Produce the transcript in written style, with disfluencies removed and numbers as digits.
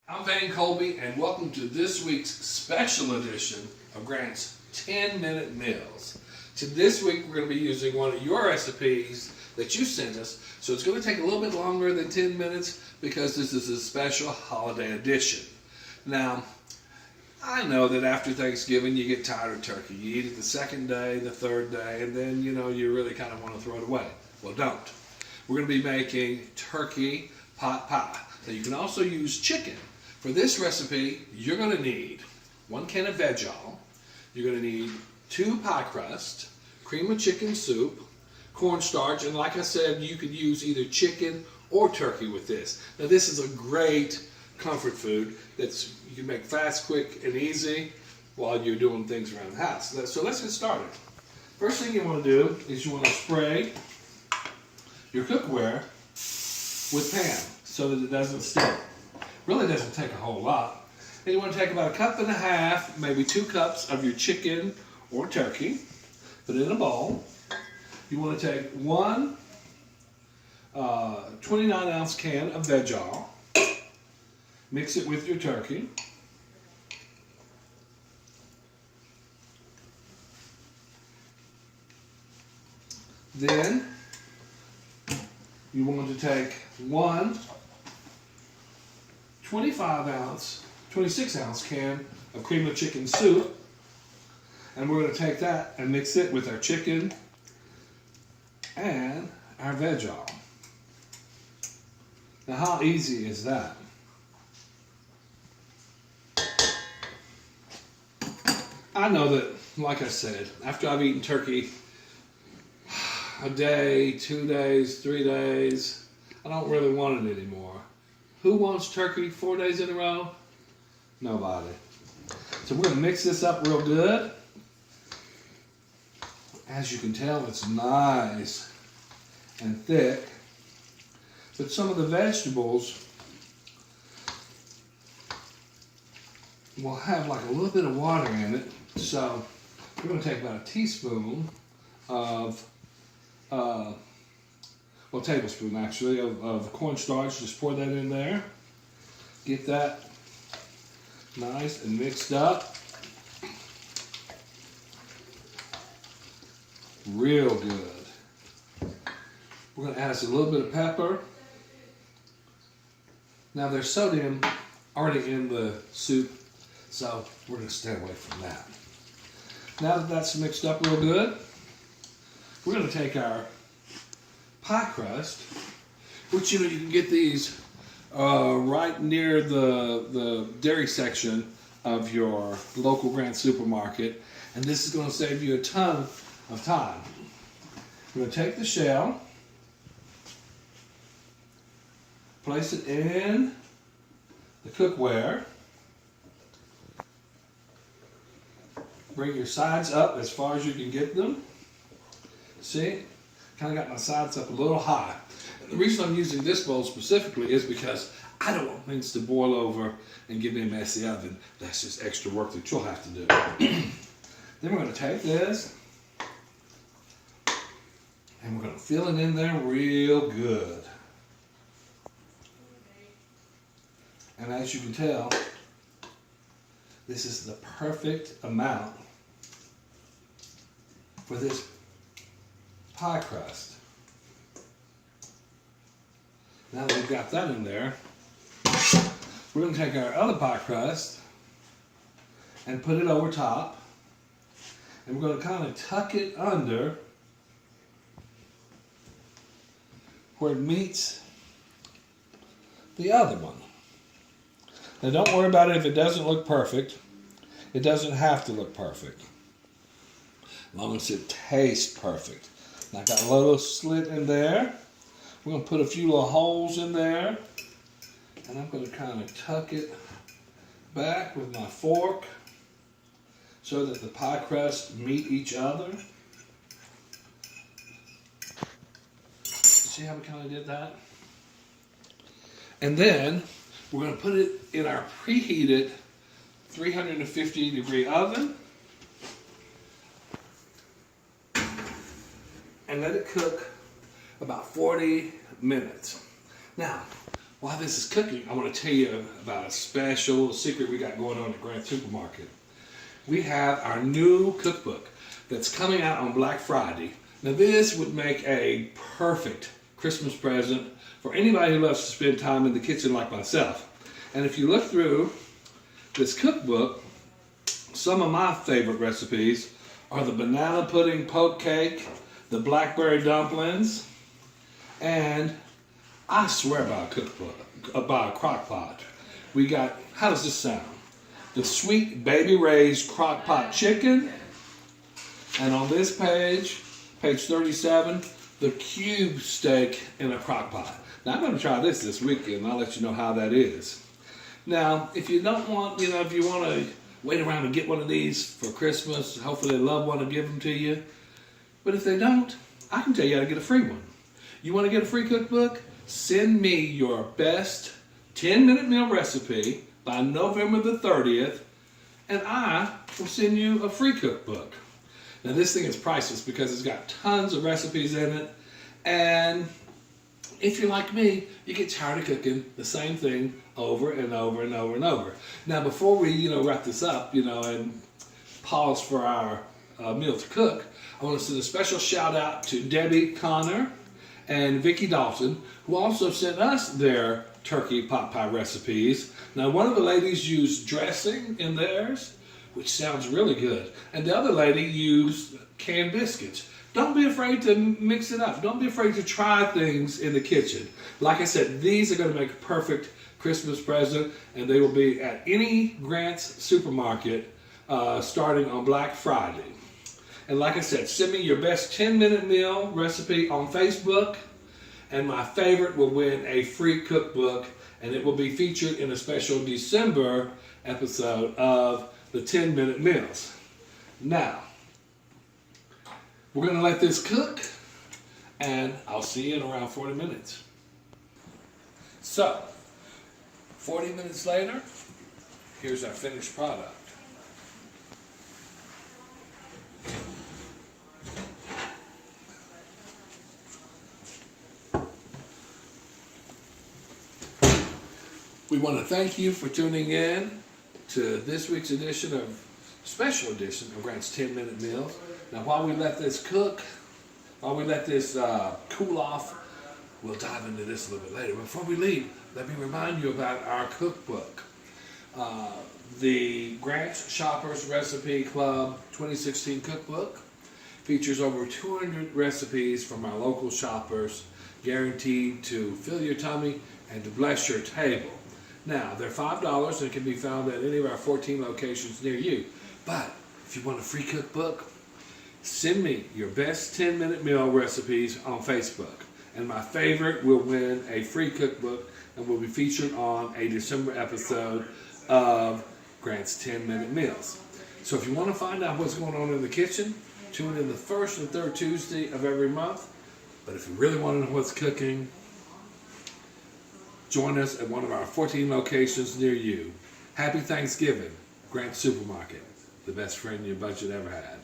I'm Van Colby, and welcome to this week's special edition of Grant's 10-Minute Meals. So this week we're going to be using one of your recipes that you sent us, so it's going to take a little bit longer than 10 minutes because this is a special holiday edition. Now, I know that after Thanksgiving you get tired of turkey. You eat it the second day, the third day, and then you really kind of want to throw it away. Well, don't. We're going to be making turkey pot pie. Now you can also use chicken. For this recipe, you're going to need 1 can of Veg-All, you're going to need 2 pie crust, cream of chicken soup, cornstarch, and like I said, you could use either chicken or turkey with this. Now this is a great comfort food that you can make fast, quick, and easy while you're doing things around the house. So let's get started. First thing you want to do is you want to spray your cookware with Pam so that it doesn't stick. Really doesn't take a whole lot. Then you want to take about 1.5 cups, maybe 2 cups of your chicken or turkey, put it in a bowl. You want to take 1 29-ounce can of Veg-All, mix it with your turkey. Then you want to take 1 26-ounce can of cream of chicken soup, and we're going to take that and mix it with our chicken and our Veg-All. Now how easy is that? I know that, like I said, after I've eaten turkey a day, 2 days, 3 days, I don't really want it anymore. Who wants turkey 4 days in a row? Nobody. So we're going to mix this up real good. As you can tell, it's nice and thick. But some of the vegetables will have like a little bit of water in it. So we're going to take about a teaspoon of tablespoon actually of cornstarch. Just pour that in there. Get that nice and mixed up. Real good. We're going to add us a little bit of pepper. Now there's sodium already in the soup, so we're going to stay away from that. Now that that's mixed up real good, we're going to take our pie crust, which you can get these right near the dairy section of your local Grant supermarket, and this is going to save you a ton of time. We're going to take the shell, place it in the cookware, bring your sides up as far as you can get them. See? Kind of got my sides up a little high. And the reason I'm using this bowl specifically is because I don't want things to boil over and give me a messy oven. That's just extra work that you'll have to do. Then we're going to take this and we're going to fill it in there real good. And as you can tell, this is the perfect amount for this pie crust. Now that we've got that in there, we're going to take our other pie crust and put it over top, and we're going to kind of tuck it under where it meets the other one. Now don't worry about it if it doesn't look perfect. It doesn't have to look perfect, as long as it tastes perfect. I got a little slit in there. We're going to put a few little holes in there. And I'm going to kind of tuck it back with my fork so that the pie crust meet each other. See how we kind of did that? And then we're going to put it in our preheated 350-degree oven and let it cook about 40 minutes. Now, while this is cooking, I want to tell you about a special secret we got going on at Grant Supermarket. We have our new cookbook that's coming out on Black Friday. Now this would make a perfect Christmas present for anybody who loves to spend time in the kitchen like myself. And if you look through this cookbook, some of my favorite recipes are the banana pudding poke cake, the blackberry dumplings, and I swear by a cookbook, by a crock pot. We got, how does this sound? The sweet baby raised crock pot chicken. And on this page, page 37, the cube steak in a crock pot. Now I'm going to try this weekend, and I'll let you know how that is. Now, if you don't want, if you want to wait around and get one of these for Christmas, hopefully a loved one will give them to you. But if they don't, I can tell you how to get a free one. You want to get a free cookbook? Send me your best 10-minute meal recipe by November the 30th, and I will send you a free cookbook. Now this thing is priceless because it's got tons of recipes in it, and if you're like me, you get tired of cooking the same thing over and over and over and over. Now before we wrap this up and pause for our meal to cook, I want to send a special shout out to Debbie Connor and Vicki Dalton, who also sent us their turkey pot pie recipes. Now one of the ladies used dressing in theirs, which sounds really good, and the other lady used canned biscuits. Don't be afraid to mix it up. Don't be afraid to try things in the kitchen. Like I said, these are going to make a perfect Christmas present, and they will be at any Grant's supermarket starting on Black Friday. And like I said, send me your best 10-minute meal recipe on Facebook, and my favorite will win a free cookbook, and it will be featured in a special December episode of the 10-minute meals. Now, we're going to let this cook, and I'll see you in around 40 minutes. So, 40 minutes later, here's our finished product. We want to thank you for tuning in to this week's special edition of Grant's 10-Minute Meals. Now while we let this cook, while we let this cool off, we'll dive into this a little bit later. Before we leave, let me remind you about our cookbook. The Grant's Shoppers Recipe Club 2016 cookbook features over 200 recipes from our local shoppers, guaranteed to fill your tummy and to bless your table. Now, they're $5 and can be found at any of our 14 locations near you. But if you want a free cookbook, send me your best 10-minute meal recipes on Facebook. And my favorite will win a free cookbook and will be featured on a December episode of Grant's 10-Minute Meals. So if you want to find out what's going on in the kitchen, tune in the first and third Tuesday of every month. But if you really want to know what's cooking, join us at one of our 14 locations near you. Happy Thanksgiving, Grant Supermarket, the best friend your budget ever had.